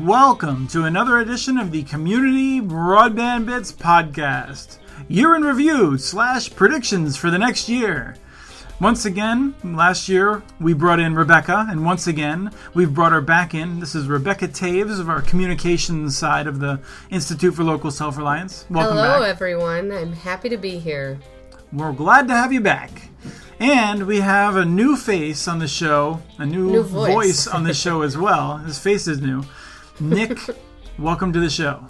Welcome to another edition of the Community Broadband Bits podcast. Year in review / predictions for the next year. Once again, last year we brought in Rebecca, and once again we've brought her back in. This is Rebecca Taves of our communications side of the Institute for Local Self-Reliance. Welcome back. Hello, everyone. I'm happy to be here. We're glad to have you back. And we have a new face on the show, a new voice on the show as well. His face is new. Nick, welcome to the show.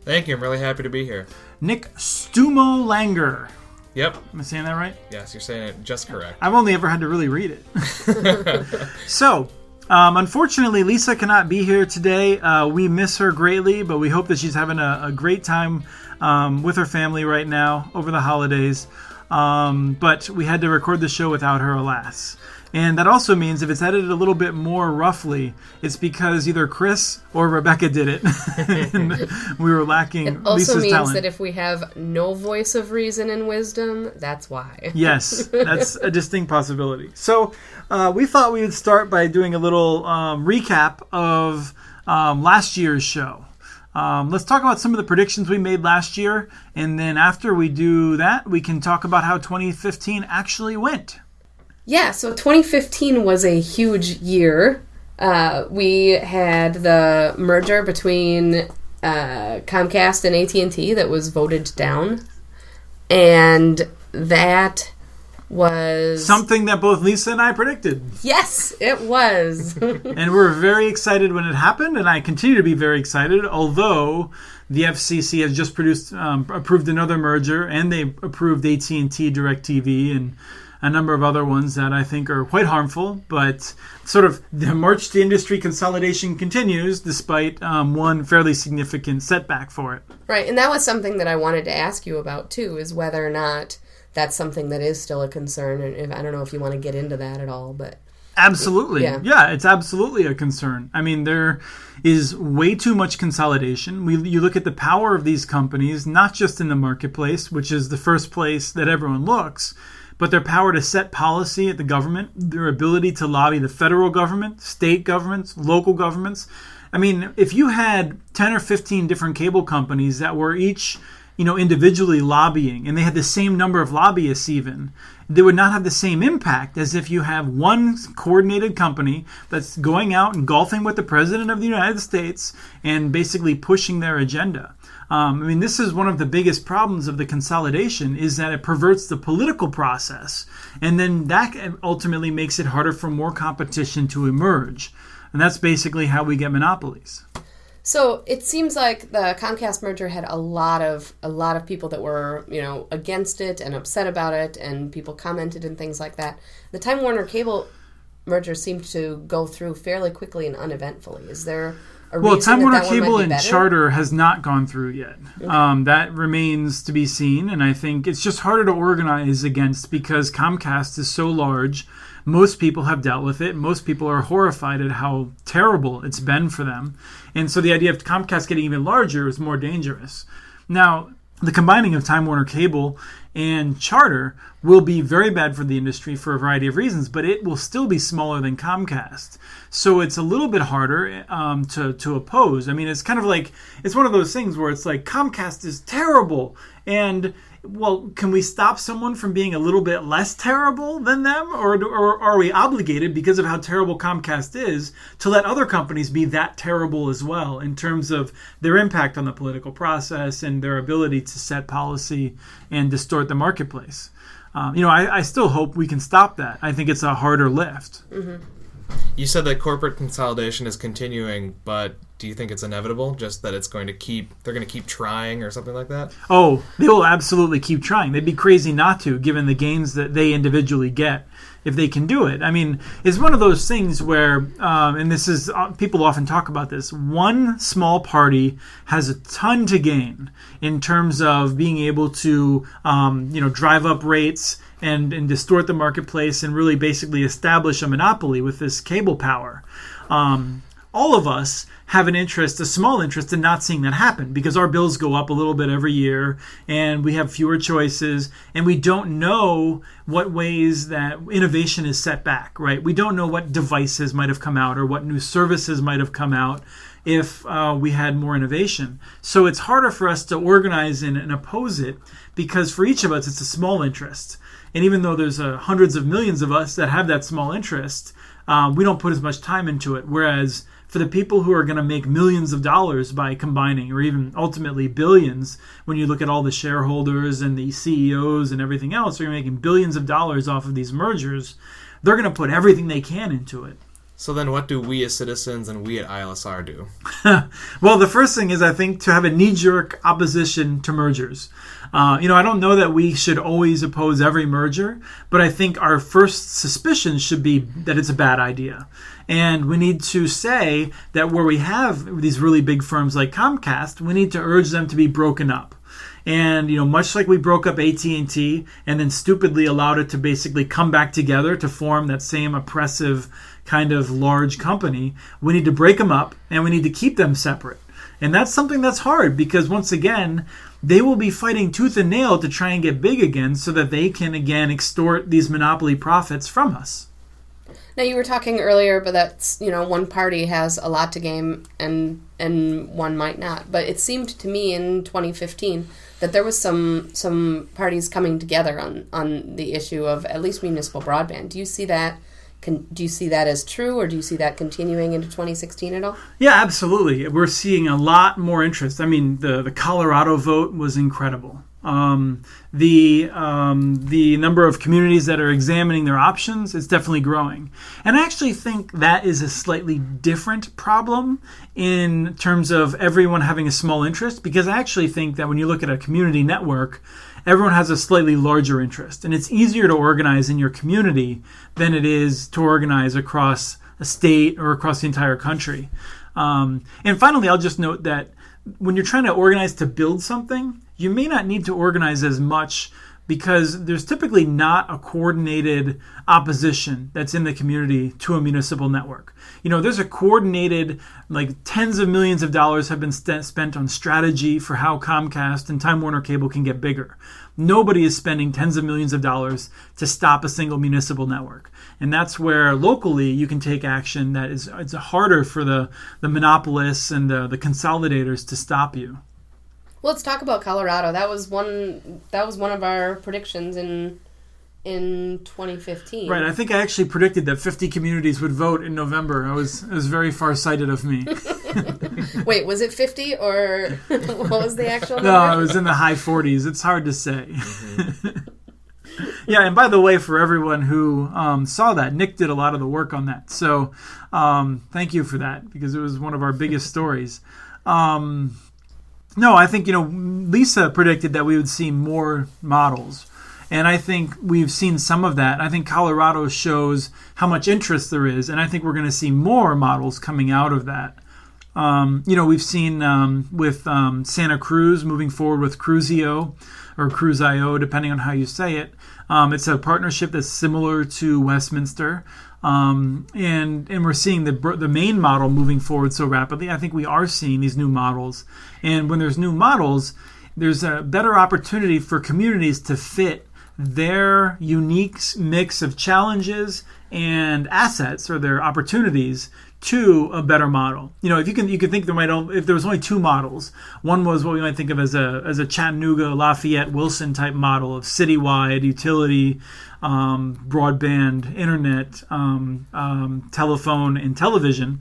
Thank you. I'm really happy to be here. Nick Stumo Langer. Yep. Am I saying that right? Yes, you're saying it just correct. I've only ever had to really read it. So, unfortunately, Lisa cannot be here today. We miss her greatly, but we hope that she's having a great time with her family right now over the holidays. But we had to record the show without her, alas. And that also means if it's edited a little bit more roughly, it's because either Chris or Rebecca did it. And we were lacking Lisa's talent. It also means that if we have no voice of reason and wisdom, that's why. Yes, that's a distinct possibility. So we thought we would start by doing a little recap of last year's show. Let's talk about some of the predictions we made last year, and then after we do that, we can talk about how 2015 actually went. Yeah, so 2015 was a huge year. We had the merger between Comcast and AT&T that was voted down, and that was something that both Lisa and I predicted. Yes, it was. And we're very excited when it happened, and I continue to be very excited, although the FCC has just approved another merger, and they approved AT&T DirecTV and a number of other ones that I think are quite harmful, but sort of the march to industry consolidation continues despite one fairly significant setback for it. Right, and that was something that I wanted to ask you about, too, is whether or not that's something that is still a concern. And I don't know if you want to get into that at all, but... Absolutely. Yeah, it's absolutely a concern. I mean, there is way too much consolidation. You look at the power of these companies, not just in the marketplace, which is the first place that everyone looks, but their power to set policy at the government, their ability to lobby the federal government, state governments, local governments. I mean, if you had 10 or 15 different cable companies that were each, individually lobbying, and they had the same number of lobbyists even, they would not have the same impact as if you have one coordinated company that's going out and golfing with the President of the United States and basically pushing their agenda. This is one of the biggest problems of the consolidation, is that it perverts the political process, and then that ultimately makes it harder for more competition to emerge. And that's basically how we get monopolies. So it seems like the Comcast merger had a lot of people that were, against it and upset about it, and people commented and things like that. The Time Warner Cable merger seemed to go through fairly quickly and uneventfully. Is there a reason Time Warner that Cable and better? Charter has not gone through yet. Okay. That remains to be seen, and I think it's just harder to organize against because Comcast is so large. Most people have dealt with it. Most people are horrified at how terrible it's been for them. And so the idea of Comcast getting even larger is more dangerous. Now, the combining of Time Warner Cable and Charter will be very bad for the industry for a variety of reasons, but it will still be smaller than Comcast. So it's a little bit harder to oppose. I mean, it's kind of like, it's one of those things where it's like, Comcast is terrible, and well, can we stop someone from being a little bit less terrible than them? Or are we obligated, because of how terrible Comcast is, to let other companies be that terrible as well in terms of their impact on the political process and their ability to set policy and distort the marketplace? I still hope we can stop that. I think it's a harder lift. Mm-hmm. You said that corporate consolidation is continuing, but do you think it's inevitable? Just that they're going to keep trying or something like that? Oh, they will absolutely keep trying. They'd be crazy not to, given the gains that they individually get if they can do it. I mean, it's one of those things where, and this is, people often talk about this, one small party has a ton to gain in terms of being able to, drive up rates and distort the marketplace and really basically establish a monopoly with this cable power. All of us have a small interest in not seeing that happen, because our bills go up a little bit every year and we have fewer choices, and we don't know what ways that innovation is set back, right? We don't know what devices might have come out or what new services might have come out. if we had more innovation. So it's harder for us to organize and oppose it because for each of us, it's a small interest. And even though there's hundreds of millions of us that have that small interest, we don't put as much time into it. Whereas for the people who are going to make millions of dollars by combining, or even ultimately billions, when you look at all the shareholders and the CEOs and everything else, they're making billions of dollars off of these mergers. They're going to put everything they can into it. So then what do we as citizens and we at ILSR do? Well, the first thing is, I think, to have a knee-jerk opposition to mergers. I don't know that we should always oppose every merger, but I think our first suspicion should be that it's a bad idea. And we need to say that where we have these really big firms like Comcast, we need to urge them to be broken up. And, much like we broke up AT&T and then stupidly allowed it to basically come back together to form that same oppressive kind of large company, we need to break them up and we need to keep them separate. And that's something that's hard because, once again, they will be fighting tooth and nail to try and get big again so that they can, again, extort these monopoly profits from us. Now, you were talking earlier, but that's, one party has a lot to gain and one might not. But it seemed to me in 2015 that there was some parties coming together on the issue of at least municipal broadband. Do you see that? Do you see that as true, or do you see that continuing into 2016 at all? Yeah, absolutely. We're seeing a lot more interest. I mean, the Colorado vote was incredible. The number of communities that are examining their options is definitely growing. And I actually think that is a slightly different problem in terms of everyone having a small interest, because I actually think that when you look at a community network, everyone has a slightly larger interest. And it's easier to organize in your community than it is to organize across a state or across the entire country. And finally, I'll just note that when you're trying to organize to build something, you may not need to organize as much because there's typically not a coordinated opposition that's in the community to a municipal network. There's a coordinated, tens of millions of dollars have been spent on strategy for how Comcast and Time Warner Cable can get bigger. Nobody is spending tens of millions of dollars to stop a single municipal network. And that's where locally you can take action that is it's harder for the monopolists and the consolidators to stop you. Well, let's talk about Colorado. That was one of our predictions in 2015. Right. I think I actually predicted that 50 communities would vote in November. It was very far-sighted of me. Wait, was it 50 or what was the actual number? No, it was in the high 40s. It's hard to say. Mm-hmm. Yeah, and by the way, for everyone who saw that, Nick did a lot of the work on that. So thank you for that, because it was one of our biggest stories. No, I think, Lisa predicted that we would see more models. And I think we've seen some of that. I think Colorado shows how much interest there is. And I think we're going to see more models coming out of that. We've seen with Santa Cruz moving forward with Cruzio or Cruz.io, depending on how you say it. It's a partnership that's similar to Westminster. And we're seeing the main model moving forward so rapidly. I think we are seeing these new models. And when there's new models, there's a better opportunity for communities to fit their unique mix of challenges and assets, or their opportunities, to a better model. If you could think if there was only two models. One was what we might think of as a Chattanooga, Lafayette, Wilson type model of citywide utility, broadband, internet, telephone, and television.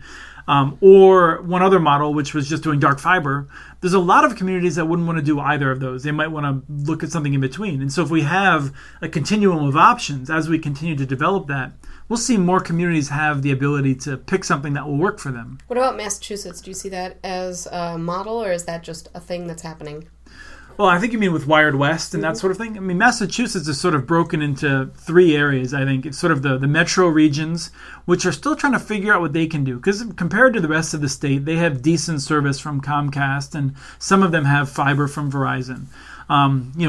Or one other model, which was just doing dark fiber. There's a lot of communities that wouldn't want to do either of those. They might want to look at something in between. And so if we have a continuum of options as we continue to develop that, we'll see more communities have the ability to pick something that will work for them. What about Massachusetts? Do you see that as a model, or is that just a thing that's happening? Well, I think you mean with Wired West and that sort of thing. I mean, Massachusetts is sort of broken into three areas, I think. It's sort of the metro regions, which are still trying to figure out what they can do. Because compared to the rest of the state, they have decent service from Comcast, and some of them have fiber from Verizon.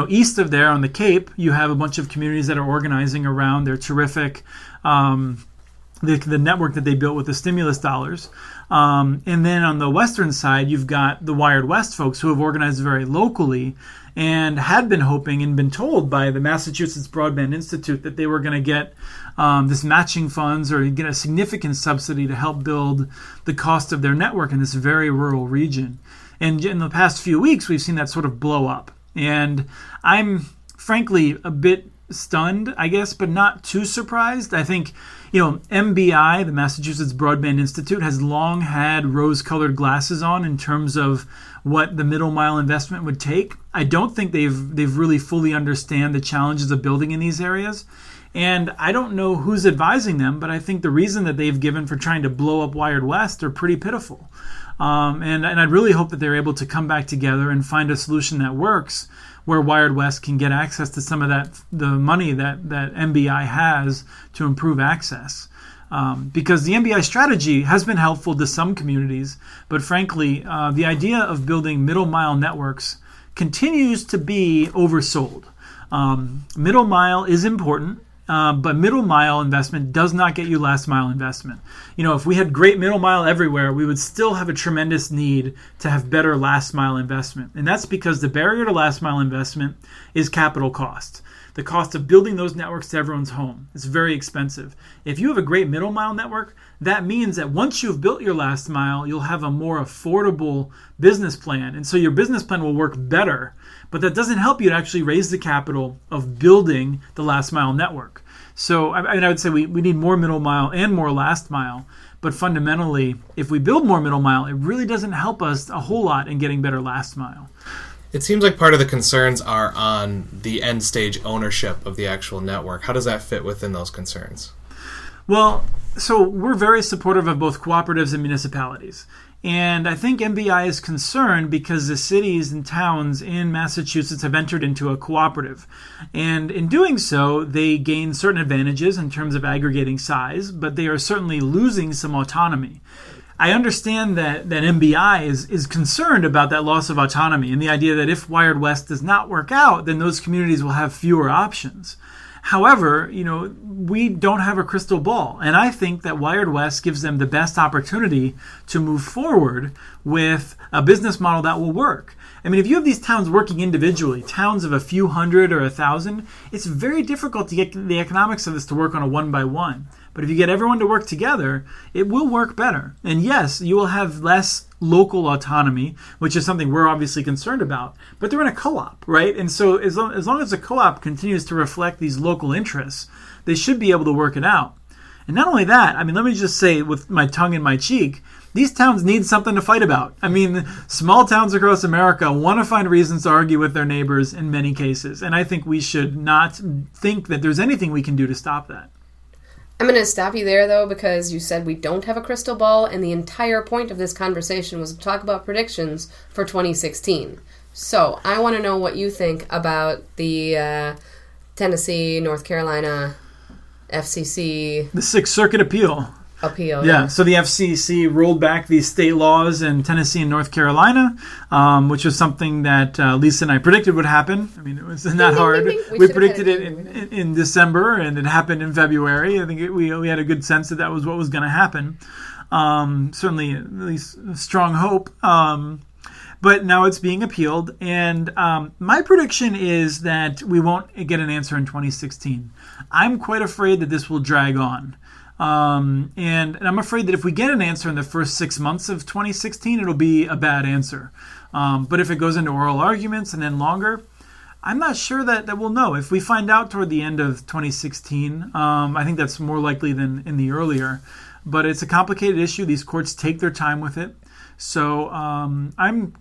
East of there on the Cape, you have a bunch of communities that are organizing around their terrific the network that they built with the stimulus dollars. And then on the western side, you've got the Wired West folks who have organized very locally and had been hoping and been told by the Massachusetts Broadband Institute that they were going to get this matching funds or get a significant subsidy to help build the cost of their network in this very rural region. And in the past few weeks, we've seen that sort of blow up. And I'm frankly a bit stunned, I guess, but not too surprised. I think, MBI, the Massachusetts Broadband Institute, has long had rose-colored glasses on in terms of what the middle mile investment would take. I don't think they've really fully understand the challenges of building in these areas. And I don't know who's advising them, but I think the reason that they've given for trying to blow up Wired West are pretty pitiful. And I really hope that they're able to come back together and find a solution that works, where Wired West can get access to some of the money that MBI has to improve access. Because the MBI strategy has been helpful to some communities, but frankly, the idea of building middle mile networks continues to be oversold. Middle mile is important. But middle mile investment does not get you last mile investment. If we had great middle mile everywhere, we would still have a tremendous need to have better last mile investment. And that's because the barrier to last mile investment is capital cost. The cost of building those networks to everyone's home. It's very expensive. If you have a great middle mile network, that means that once you've built your last mile, you'll have a more affordable business plan. And so your business plan will work better. But that doesn't help you to actually raise the capital of building the last mile network. So I would say we need more middle mile and more last mile. But fundamentally, if we build more middle mile, it really doesn't help us a whole lot in getting better last mile. It seems like part of the concerns are on the end stage ownership of the actual network. How does that fit within those concerns? Well, so we're very supportive of both cooperatives and municipalities. And I think MBI is concerned because the cities and towns in Massachusetts have entered into a cooperative. And in doing so, they gain certain advantages in terms of aggregating size, but they are certainly losing some autonomy. I understand that MBI is concerned about that loss of autonomy and the idea that if Wired West does not work out, then those communities will have fewer options. However, we don't have a crystal ball, and I think that Wired West gives them the best opportunity to move forward with a business model that will work. I mean, if you have these towns working individually, towns of a few hundred or 1,000, it's very difficult to get the economics of this to work on a one-by-one. But if you get everyone to work together, it will work better. And yes, you will have less local autonomy, which is something we're obviously concerned about. But they're in a co-op, right? And so as long as the co-op continues to reflect these local interests, they should be able to work it out. And not only that, I mean, let me just say with my tongue in my cheek, these towns need something to fight about. I mean, small towns across America want to find reasons to argue with their neighbors in many cases. And I think we should not think that there's anything we can do to stop that. I'm going to stop you there, though, because you said we don't have a crystal ball, and the entire point of this conversation was to talk about predictions for 2016. So I want to know what you think about the Tennessee, North Carolina, FCC... The Sixth Circuit appeal. Yeah, so the FCC rolled back these state laws in Tennessee and North Carolina, which was something that Lisa and I predicted would happen. I mean, it was not hard. We predicted it in December, and it happened in February. I think we had a good sense that was what was going to happen. Certainly, at least strong hope. But now it's being appealed, and my prediction is that we won't get an answer in 2016. I'm quite afraid that this will drag on. And I'm afraid that if we get an answer in the first 6 months of 2016, it'll be a bad answer. But if it goes into oral arguments and then longer, I'm not sure that we'll know. If we find out toward the end of 2016, I think that's more likely than in the earlier. But it's a complicated issue. These courts take their time with it. So I'm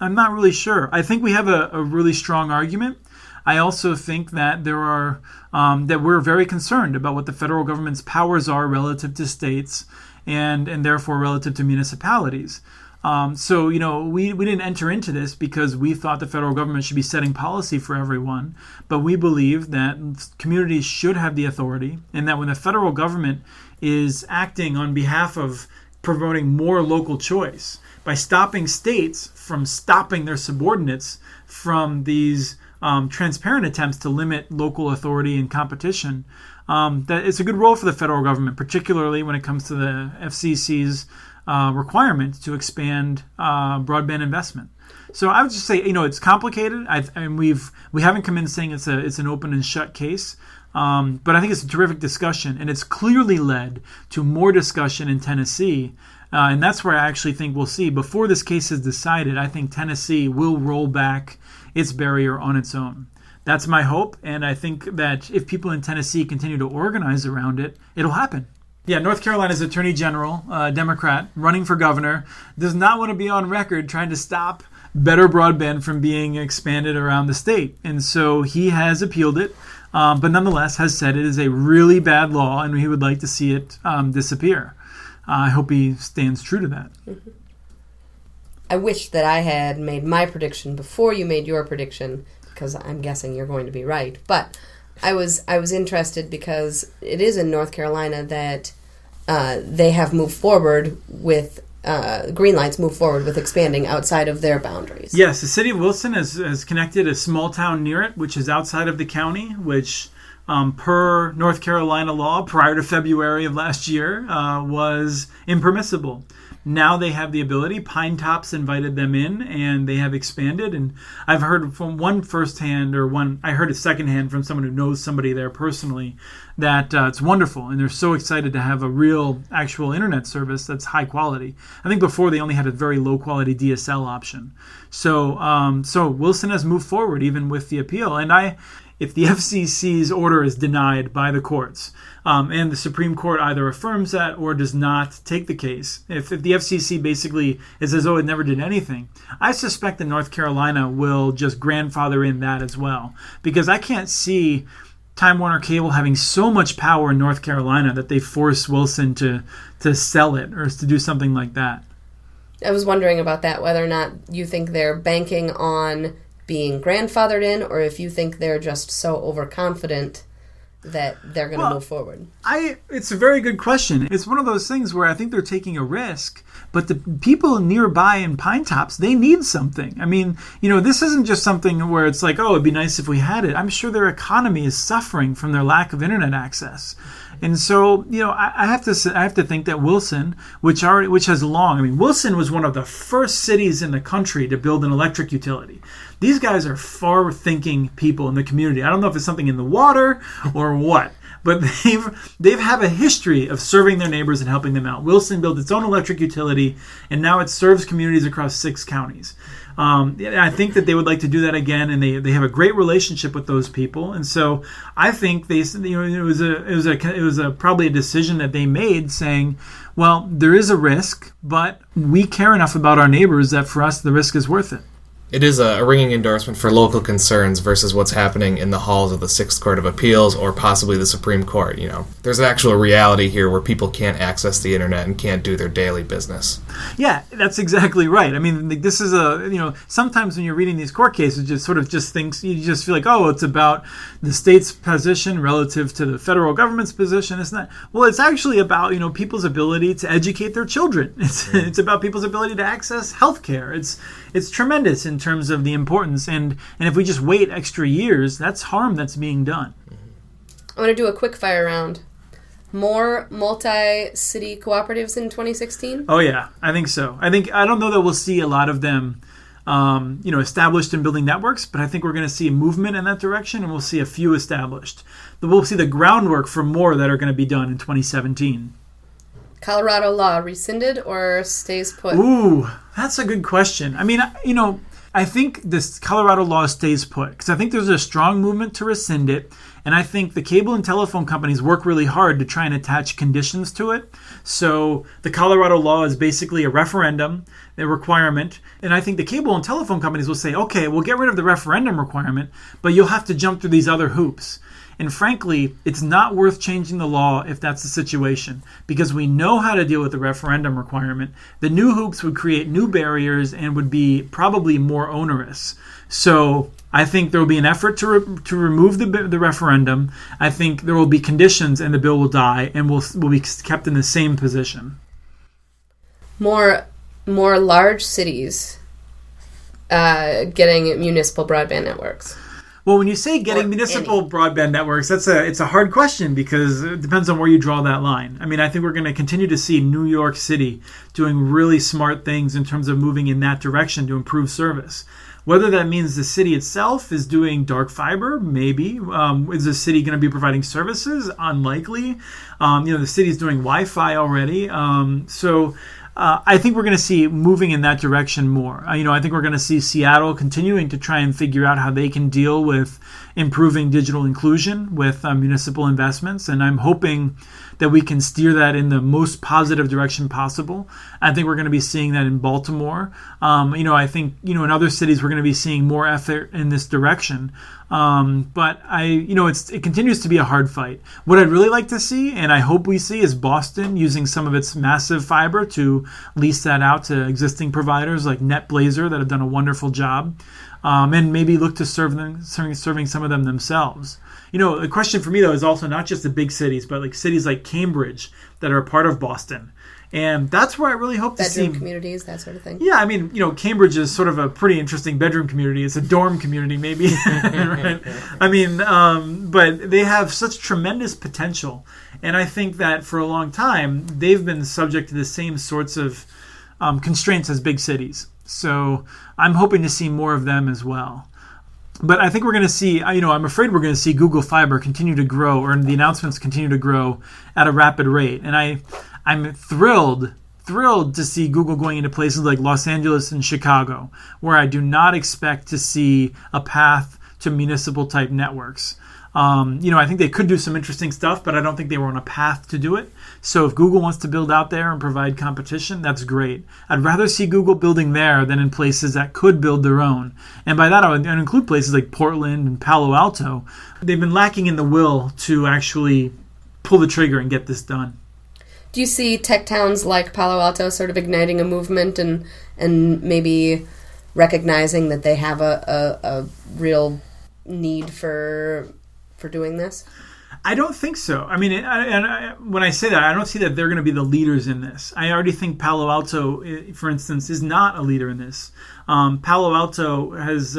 not really sure. I think we have a really strong argument. I also think that that we're very concerned about what the federal government's powers are relative to states and therefore relative to municipalities. So we didn't enter into this because we thought the federal government should be setting policy for everyone, but we believe that communities should have the authority, and that when the federal government is acting on behalf of promoting more local choice by stopping states from stopping their subordinates from these transparent attempts to limit local authority and competition, that it's a good role for the federal government, particularly when it comes to the FCC's requirement to expand broadband investment. So I would just say, it's complicated. We haven't come in saying it's an open and shut case, but I think it's a terrific discussion, and it's clearly led to more discussion in Tennessee. And that's where I actually think we'll see, before this case is decided, I think Tennessee will roll back its barrier on its own. That's my hope, and I think that if people in Tennessee continue to organize around it, it'll happen. Yeah, North Carolina's Attorney General, Democrat, running for governor, does not want to be on record trying to stop better broadband from being expanded around the state. And so he has appealed it, but nonetheless has said it is a really bad law, and he would like to see it disappear. I hope he stands true to that. I wish that I had made my prediction before you made your prediction, because I'm guessing you're going to be right. But I was interested because it is in North Carolina that they have moved forward with Greenlight's moved forward with expanding outside of their boundaries. Yes, the city of Wilson has connected a small town near it, which is outside of the county, which per North Carolina law prior to February of last year was impermissible. Now they have the ability. Pine Tops invited them in, and they have expanded. And I've heard from I heard it secondhand from someone who knows somebody there personally, that it's wonderful, and they're so excited to have a real, actual internet service that's high quality. I think before they only had a very low quality DSL option. So Wilson has moved forward even with the appeal, and if the FCC's order is denied by the courts, and the Supreme Court either affirms that or does not take the case, if the FCC basically is as though it never did anything, I suspect that North Carolina will just grandfather in that as well. Because I can't see Time Warner Cable having so much power in North Carolina that they force Wilson to sell it or to do something like that. I was wondering about that, whether or not you think they're banking on being grandfathered in, or if you think they're just so overconfident that they're going to move forward. It's a very good question. It's one of those things where I think they're taking a risk, but the people nearby in Pine Tops, they need something. I mean, this isn't just something where it's like, oh, it'd be nice if we had it. I'm sure their economy is suffering from their lack of internet access. And so, I have to think that Wilson, which has long, Wilson was one of the first cities in the country to build an electric utility. These guys are far-thinking people in the community. I don't know if it's something in the water or what, but they've have a history of serving their neighbors and helping them out. Wilson built its own electric utility, and now it serves communities across 6 counties. I think that they would like to do that again, and they have a great relationship with those people, and so I think it was probably a decision that they made, saying, well, there is a risk, but we care enough about our neighbors that for us the risk is worth it. It is a ringing endorsement for local concerns versus what's happening in the halls of the Sixth Court of Appeals or possibly the Supreme Court. There's an actual reality here where people can't access the internet and can't do their daily business. Yeah, that's exactly right. This is sometimes when you're reading these court cases, you just feel like, oh, it's about the state's position relative to the federal government's position. It's not. Well, it's actually about, people's ability to educate their children. It's about people's ability to access health care. It's tremendous in terms of the importance, and if we just wait extra years, that's harm that's being done. I want to do a quick fire round. More multi-city cooperatives in 2016? Oh yeah, I think so. I don't know that we'll see a lot of them established in building networks, but I think we're going to see a movement in that direction, and we'll see a few established. We'll see the groundwork for more that are going to be done in 2017. Colorado law rescinded or stays put? Ooh, that's a good question. I think this Colorado law stays put because I think there's a strong movement to rescind it, and I think the cable and telephone companies work really hard to try and attach conditions to it. So the Colorado law is basically a referendum, a requirement, and I think the cable and telephone companies will say, okay, we'll get rid of the referendum requirement, but you'll have to jump through these other hoops. And frankly, it's not worth changing the law if that's the situation, because we know how to deal with the referendum requirement. The new hoops would create new barriers and would be probably more onerous. So I think there will be an effort to remove the referendum. I think there will be conditions and the bill will die and will be kept in the same position. More large cities getting municipal broadband networks. Well, when you say getting Or municipal broadband networks, it's a hard question because it depends on where you draw that line. I mean, I think we're going to continue to see New York City doing really smart things in terms of moving in that direction to improve service. Whether that means the city itself is doing dark fiber, maybe. Is the city going to be providing services? Unlikely. The city's doing Wi-Fi already. I think we're going to see moving in that direction more. I think we're going to see Seattle continuing to try and figure out how they can deal with improving digital inclusion with municipal investments. And I'm hoping that we can steer that in the most positive direction possible. I think we're going to be seeing that in Baltimore. I think, in other cities, we're going to be seeing more effort in this direction. But it continues to be a hard fight. What I'd really like to see, and I hope we see, is Boston using some of its massive fiber to lease that out to existing providers like NetBlazer that have done a wonderful job, and maybe look to serving some of them themselves. The question for me, though, is also not just the big cities, but like cities like Cambridge that are a part of Boston. And that's where I really hope to see bedroom communities, that sort of thing. Yeah, I mean, Cambridge is sort of a pretty interesting bedroom community. It's a dorm community, maybe. Right? I mean, but they have such tremendous potential. And I think that for a long time, they've been subject to the same sorts of constraints as big cities. So I'm hoping to see more of them as well. But I think we're going to see, I'm afraid we're going to see Google Fiber continue to grow, or the announcements continue to grow at a rapid rate. And I'm thrilled to see Google going into places like Los Angeles and Chicago, where I do not expect to see a path to municipal type networks. I think they could do some interesting stuff, but I don't think they were on a path to do it. So if Google wants to build out there and provide competition, that's great. I'd rather see Google building there than in places that could build their own. And by that, I would include places like Portland and Palo Alto. They've been lacking in the will to actually pull the trigger and get this done. Do you see tech towns like Palo Alto sort of igniting a movement and maybe recognizing that they have a real need for doing this? I don't think so. I mean, when I say that, I don't see that they're going to be the leaders in this. I already think Palo Alto, for instance, is not a leader in this. Palo Alto has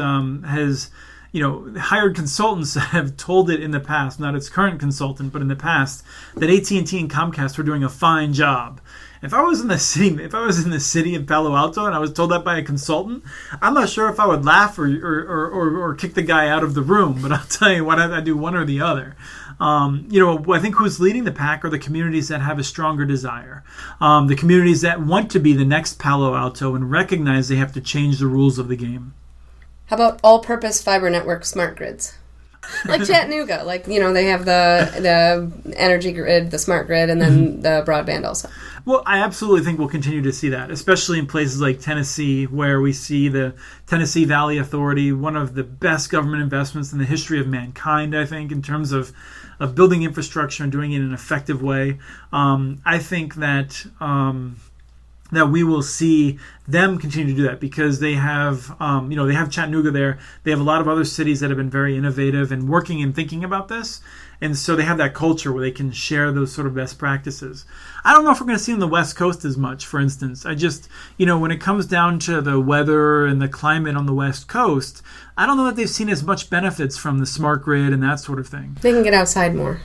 hired consultants that have told it in the past, not its current consultant, but in the past, that AT&T and Comcast were doing a fine job. If I was in the city of Palo Alto and I was told that by a consultant, I'm not sure if I would laugh or kick the guy out of the room. But I'll tell you what, I'd do one or the other. I think who's leading the pack are the communities that have a stronger desire. The communities that want to be the next Palo Alto and recognize they have to change the rules of the game. How about all-purpose fiber network smart grids? Like Chattanooga, they have the energy grid, the smart grid, and then the broadband also. Well, I absolutely think we'll continue to see that, especially in places like Tennessee, where we see the Tennessee Valley Authority, one of the best government investments in the history of mankind, I think, in terms of building infrastructure and doing it in an effective way. I think that we will see them continue to do that because they have, they have Chattanooga there. They have a lot of other cities that have been very innovative and working and thinking about this. And so they have that culture where they can share those sort of best practices. I don't know if we're going to see on the West Coast as much, for instance. I just, when it comes down to the weather and the climate on the West Coast, I don't know that they've seen as much benefits from the smart grid and that sort of thing. They can get outside more.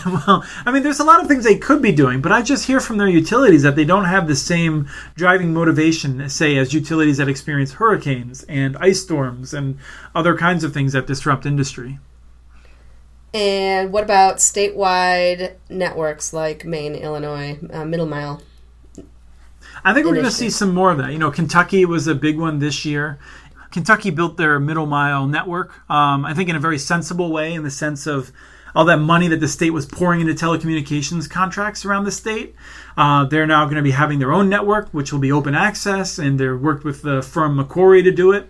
Well, I mean, there's a lot of things they could be doing, but I just hear from their utilities that they don't have the same driving motivation, say, as utilities that experience hurricanes and ice storms and other kinds of things that disrupt industry. And what about statewide networks like Maine, Illinois, Middle Mile? I think we're going to see some more of that. Kentucky was a big one this year. Kentucky built their Middle Mile network, I think in a very sensible way, in the sense of all that money that the state was pouring into telecommunications contracts around the state. They're now going to be having their own network, which will be open access, and they're worked with the firm Macquarie to do it.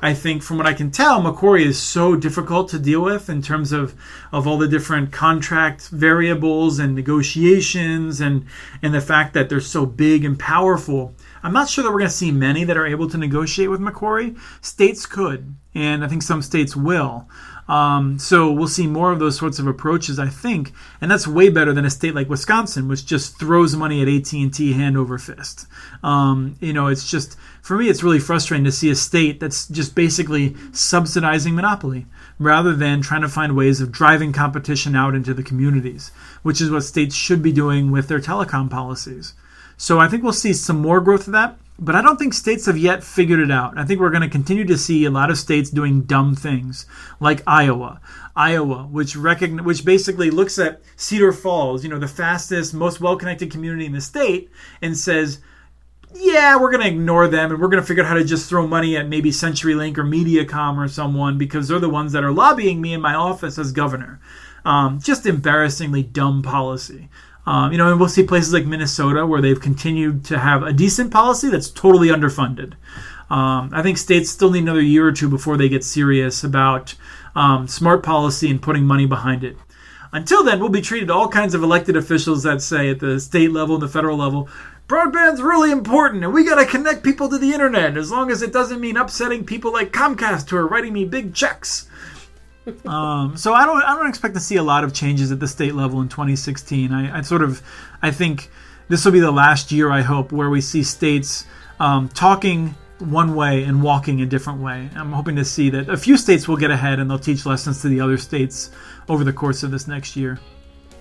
I think from what I can tell, Macquarie is so difficult to deal with in terms of all the different contract variables and negotiations and the fact that they're so big and powerful. I'm not sure that we're going to see many that are able to negotiate with Macquarie. States could, and I think some states will. So we'll see more of those sorts of approaches, I think, and that's way better than a state like Wisconsin, which just throws money at AT&T hand over fist. It's just, for me, it's really frustrating to see a state that's just basically subsidizing monopoly. rather than trying to find ways of driving competition out into the communities, which is what states should be doing with their telecom policies. So I think we'll see some more growth of that, but I don't think states have yet figured it out. I think we're going to continue to see a lot of states doing dumb things, like Iowa, which basically looks at Cedar Falls, the fastest, most well-connected community in the state, and says, yeah, we're going to ignore them, and we're going to figure out how to just throw money at maybe CenturyLink or Mediacom or someone, because they're the ones that are lobbying me in my office as governor. Just embarrassingly dumb policy. And we'll see places like Minnesota where they've continued to have a decent policy that's totally underfunded. I think states still need another year or two before they get serious about smart policy and putting money behind it. Until then, we'll be treated all kinds of elected officials that say at the state level and the federal level, broadband's really important and we got to connect people to the internet as long as it doesn't mean upsetting people like Comcast who are writing me big checks. So I don't expect to see a lot of changes at the state level in 2016. I think this will be the last year, I hope, where we see states talking one way and walking a different way. I'm hoping to see that a few states will get ahead and they'll teach lessons to the other states over the course of this next year.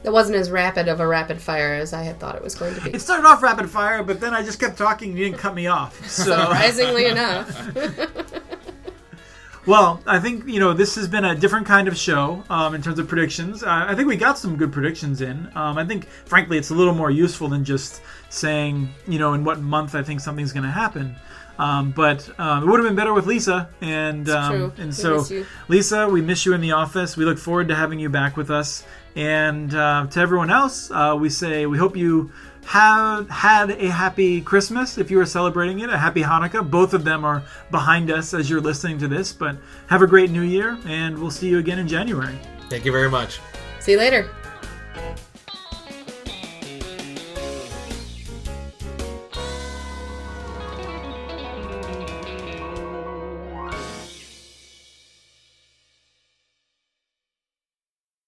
It wasn't as rapid of a rapid fire as I had thought it was going to be. It started off rapid fire, but then I just kept talking and you didn't cut me off. So. Surprisingly enough. Well, I think, this has been a different kind of show in terms of predictions. I think we got some good predictions in. I think, frankly, it's a little more useful than just saying, in what month I think something's going to happen. But it would have been better with Lisa. And so, Lisa, we miss you in the office. We look forward to having you back with us. And to everyone else, we hope you have had a happy Christmas if you are celebrating it, a happy Hanukkah. Both of them are behind us as you're listening to this, but have a great new year, and we'll see you again in January. Thank you very much. See you later.